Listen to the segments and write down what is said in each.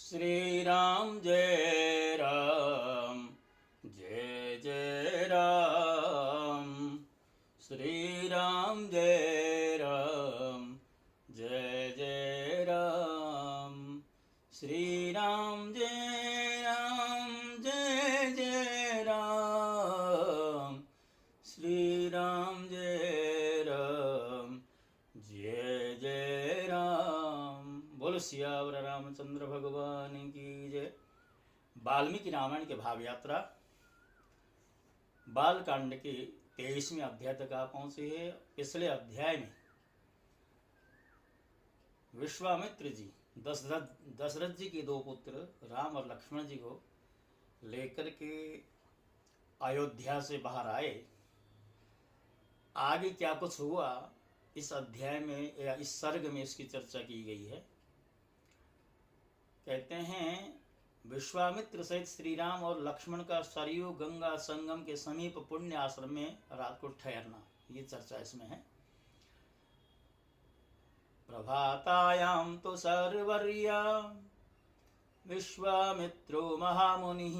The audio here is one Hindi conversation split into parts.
श्री राम जय राम, जय जय राम। श्री राम जय राम, जय जय राम। श्री राम जय राम, जय जय राम। श्री राम जय राम, जय जय राम। बोलो सियावर रामचंद्र भगवान की जय। वाल्मीकि रामायण के भाव यात्रा बाल कांड के 23वें अध्याय तक आप पहुंचे हैं। पिछले अध्याय में विश्वामित्र जी दशरथ जी के दो पुत्र राम और लक्ष्मण जी को लेकर के अयोध्या से बाहर आए। आगे क्या कुछ हुआ इस अध्याय में या इस सर्ग में इसकी चर्चा की गई है। कहते हैं विश्वामित्र सहित श्री राम और लक्ष्मण का सरयू गंगा संगम के समीप पुण्य आश्रम में रात को ठहरना, ये चर्चा इसमें है। प्रभातायाम तो सर्वर्या विश्वामित्रो महामुनिः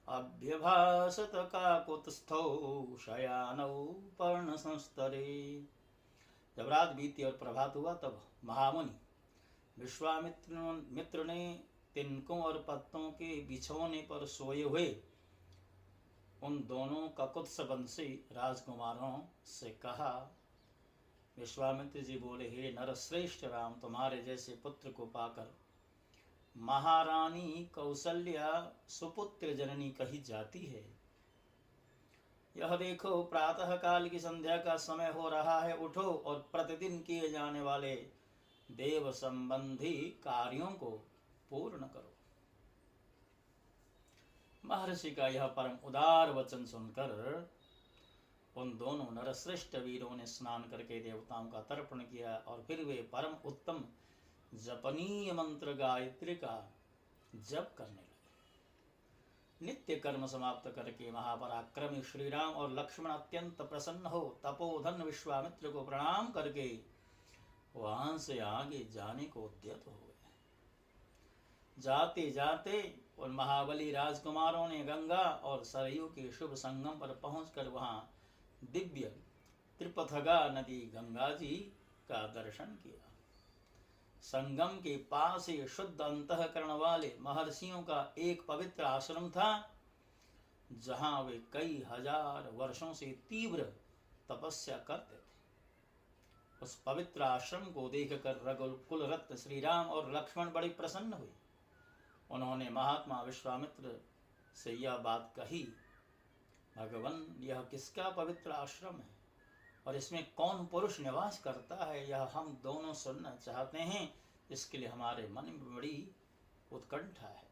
अभ्यभासत काकुत्स्थौ शयानौ पर्णसंस्तरे। जब रात बीती और प्रभात हुआ तब महामुनि विश्वामित्र ने तिनकों और पत्तों के बिछौने पर सोए हुए उन दोनों ककुत्सवंशी राजकुमारों से कहा। विश्वामित्र जी बोले, हे नरश्रेष्ठ राम, तुम्हारे जैसे पुत्र को पाकर महारानी कौसल्या सुपुत्र जननी कही जाती है। यह देखो प्रातः काल की संध्या का समय हो रहा है, उठो और प्रतिदिन किए जाने वाले देव संबंधी कार्यों को पूर्ण करो। महर्षि का यह परम उदार वचन सुनकर उन दोनों नरश्रेष्ठ वीरों ने स्नान करके देवताओं का तर्पण किया और फिर वे परम उत्तम जपनीय मंत्र गायत्री का जप करने लगे। नित्य कर्म समाप्त करके महापराक्रमी श्री राम और लक्ष्मण अत्यंत प्रसन्न हो तपोधन विश्वामित्र को प्रणाम करके वहां से आगे जाने को उद्यत हो गए। जाते जाते उन महाबली राजकुमारों ने गंगा और सरयू के शुभ संगम पर पहुंचकर वहां दिव्य त्रिपथगा नदी गंगा जी का दर्शन किया। संगम के पास ही शुद्ध अंतःकरण वाले महर्षियों का एक पवित्र आश्रम था, जहां वे कई हजार वर्षों से तीव्र तपस्या करते थे। उस पवित्र आश्रम को देखकर रघुकुल रत्न श्री राम और लक्ष्मण बड़े प्रसन्न हुए। उन्होंने महात्मा विश्वामित्र से यह बात कही, भगवान, यह किसका पवित्र आश्रम है और इसमें कौन पुरुष निवास करता है, यह हम दोनों सुनना चाहते हैं। इसके लिए हमारे मन में बड़ी उत्कंठा है।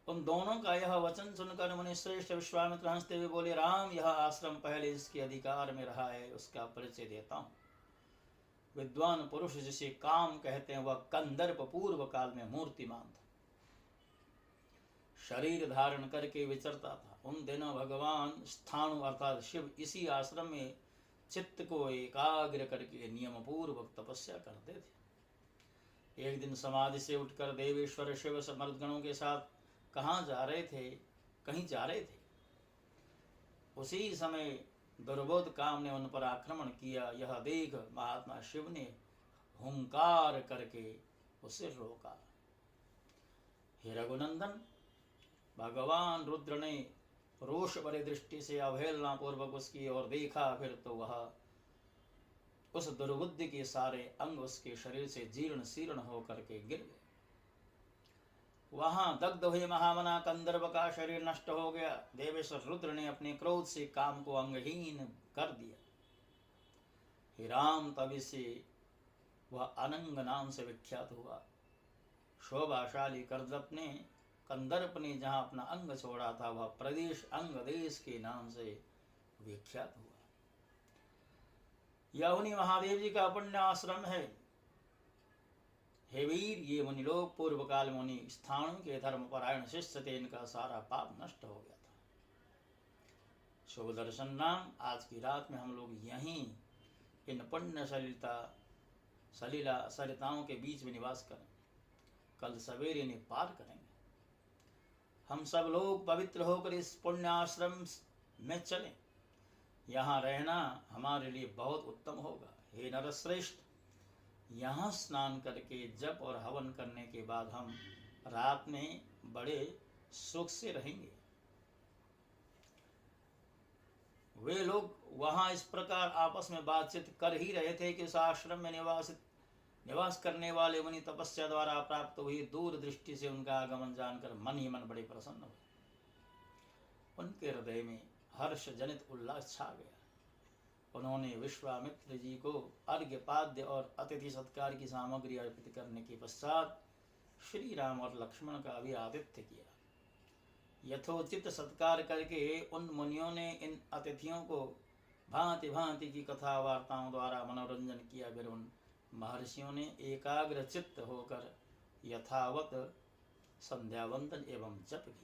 उन दोनों का यह वचन सुनकर मुनि श्रेष्ठ विश्वामित्र हंसते हुए बोले, राम, यह आश्रम पहले जिसके अधिकार में रहा है उसका परिचय देता हूँ। विद्वान पुरुष जिसे काम कहते हैं वह कंदर्प पूर्व काल में मूर्तिमान था, शरीर धारण करके विचरता था। उन दिनों भगवान स्थाणु अर्थात शिव इसी आश्रम में चित्त को एकाग्र करके नियम पूर्वक तपस्या करते थे। एक दिन समाधि से उठकर देवेश्वर शिव समर्थगणों के साथ कहीं जा रहे थे। उसी समय दुर्बोध काम ने उन पर आक्रमण किया। यह देख महात्मा शिव ने हुंकार करके उसे रोका। हे रघुनंदन, भगवान रुद्र ने रोष भरी दृष्टि से अवहेलना पूर्वक उसकी ओर देखा। फिर तो वह उस दुर्बुद्धि के सारे अंग उसके शरीर से जीर्ण शीर्ण होकर के गिर गए। वहां दग्ध हुए महामना कंदर्प का शरीर नष्ट हो गया। देवेश्वर रुद्र ने अपने क्रोध से काम को अंगहीन कर दिया। हे राम, तभी से वह अनंग नाम से विख्यात हुआ। शोभाशाली कंदर्प ने जहां अपना अंग छोड़ा था वह प्रदेश अंग देश के नाम से विख्यात हुआ। यह मुनि महादेव जी का पुण्य आश्रम है। हे वीर, ये मुनि लोग पूर्व काल मुनि स्थाणु के धर्म परायण शिष्य थे। इनका सारा पाप नष्ट हो गया था। शुभ दर्शन नाम आज की रात में हम लोग यहीं इन पुण्य सलिला सरिताओं के बीच में निवास करें। कल सवेरे इन्हें पार करेंगे। हम सब लोग पवित्र होकर इस पुण्य आश्रम में चलें। यहाँ रहना हमारे लिए बहुत उत्तम होगा। हे नरश्रेष्ठ, यहाँ स्नान करके जप और हवन करने के बाद हम रात में बड़े सुख से रहेंगे। वे लोग वहाँ इस प्रकार आपस में बातचीत कर ही रहे थे कि उस आश्रम में निवास करने वाले मुनि तपस्या द्वारा प्राप्त हुई दूर दृष्टि से उनका आगमन जानकर मन ही मन बड़े प्रसन्न हुए। उनके हृदय में हर्ष जनित उल्लास छा गया। उन्होंने विश्वामित्र जी को अर्घ्य पाद्य और अतिथि सत्कार की सामग्री अर्पित करने के पश्चात श्री राम और लक्ष्मण का भी आतिथ्य किया। यथोचित सत्कार करके उन मुनियों ने इन अतिथियों को भांति भांति की कथा वार्ताओं द्वारा मनोरंजन किया। फिर उन महर्षियों ने एकाग्र चित्त होकर यथावत संध्यावंदन एवं जप किए।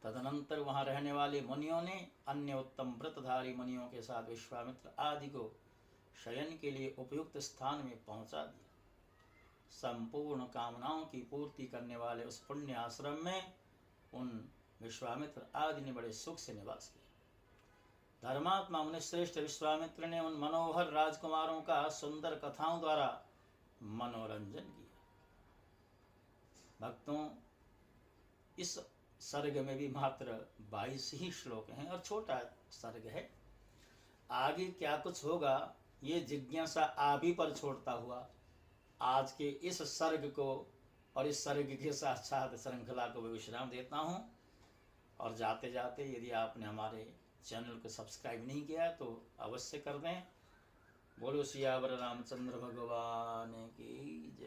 तदनंतर वहां रहने वाले मुनियों ने अन्य उत्तम व्रतधारी मुनियों के साथ विश्वामित्र आदि को शयन के लिए उपयुक्त स्थान में पहुंचा दिया। संपूर्ण कामनाओं की पूर्ति करने वाले उस पुण्य आश्रम में उन विश्वामित्र आदि ने बड़े सुख से निवास किया। धर्मात्मा मुनिश्रेष्ठ विश्वामित्र ने उन मनोहर राजकुमारों का सुंदर कथाओं द्वारा मनोरंजन किया। भक्तों, इस सर्ग में भी मात्र 22 ही श्लोक हैं और छोटा सर्ग है। आगे क्या कुछ होगा ये जिज्ञासा आप ही पर छोड़ता हुआ आज के इस सर्ग को और इस सर्ग के साथ साथ श्रृंखला को भी विश्राम देता हूँ। और जाते जाते यदि आपने हमारे चैनल को सब्सक्राइब नहीं किया तो अवश्य कर दें। बोलो सियावर रामचंद्र भगवान की जय।